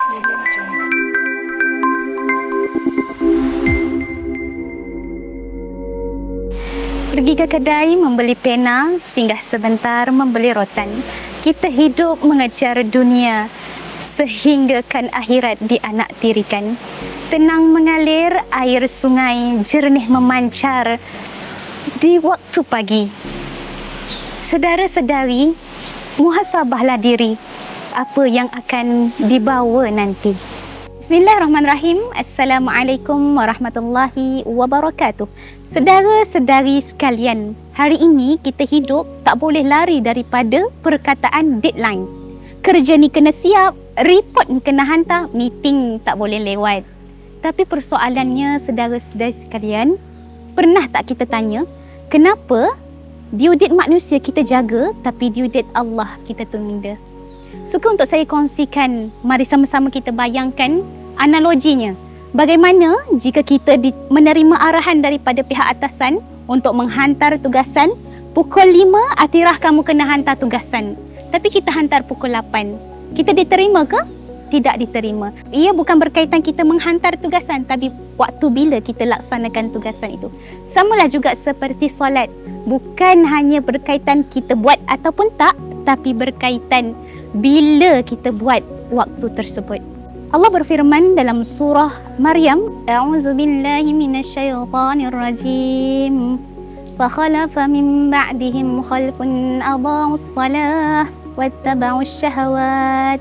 Pergi ke kedai membeli pena, singgah sebentar membeli rotan. Kita hidup mengejar dunia sehinggakan akhirat dianaktirikan. Tenang mengalir air sungai, jernih memancar di waktu pagi. Saudara-saudari, muhasabahlah diri apa yang akan dibawa nanti. Bismillahirrahmanirrahim. Assalamualaikum warahmatullahi wabarakatuh. Saudara-saudari sekalian, hari ini kita hidup tak boleh lari daripada perkataan deadline. Kerja ni kena siap, report ni kena hantar, meeting tak boleh lewat. Tapi persoalannya, saudara-saudari sekalian, pernah tak kita tanya, kenapa due date manusia kita jaga tapi due date Allah kita tunda? Suka untuk saya kongsikan, mari sama-sama kita bayangkan analoginya. Bagaimana jika kita menerima arahan daripada pihak atasan untuk menghantar tugasan, pukul 5 Atirah kamu kena hantar tugasan. Tapi kita hantar pukul 8. Kita diterima ke? Tidak diterima. Ia bukan berkaitan kita menghantar tugasan, tapi waktu bila kita laksanakan tugasan itu. Samalah juga seperti solat. Bukan hanya berkaitan kita buat ataupun tak, tapi berkaitan bila kita buat waktu tersebut. Allah berfirman dalam surah Maryam, A'udzubillahi minasyaitonirrajim. Fakhalafa min ba'dihim khalfun adha'us salah wattaba'us syahawat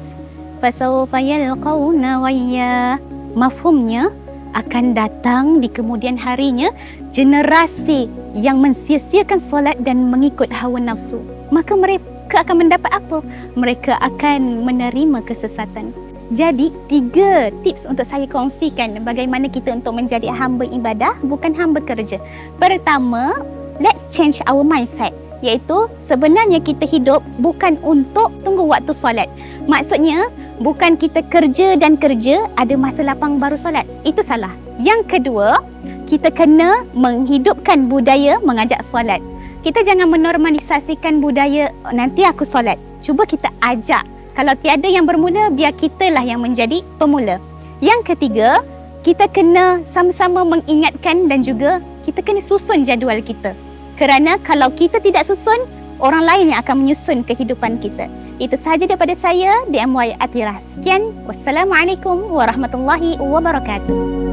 fasawfa yalqawna ghayya. Mafhumnya, akan datang di kemudian harinya generasi yang mensia-siakan solat dan mengikut hawa nafsu. Maka mereka akan mendapat apa? Mereka akan menerima kesesatan. Jadi, 3 tips untuk saya kongsikan bagaimana kita untuk menjadi hamba ibadah, bukan hamba kerja. Pertama, let's change our mindset. Iaitu sebenarnya kita hidup bukan untuk tunggu waktu solat. Maksudnya, bukan kita kerja dan kerja, ada masa lapang baru solat. Itu salah. Yang kedua, kita kena menghidupkan budaya mengajak solat. Kita jangan menormalisasikan budaya, nanti aku solat. Cuba kita ajak. Kalau tiada yang bermula, biar kitalah yang menjadi pemula. Yang ketiga, kita kena sama-sama mengingatkan dan juga kita kena susun jadual kita. Kerana kalau kita tidak susun, orang lain yang akan menyusun kehidupan kita. Itu sahaja daripada saya, DMY Atirah. Sekian, wassalamualaikum warahmatullahi wabarakatuh.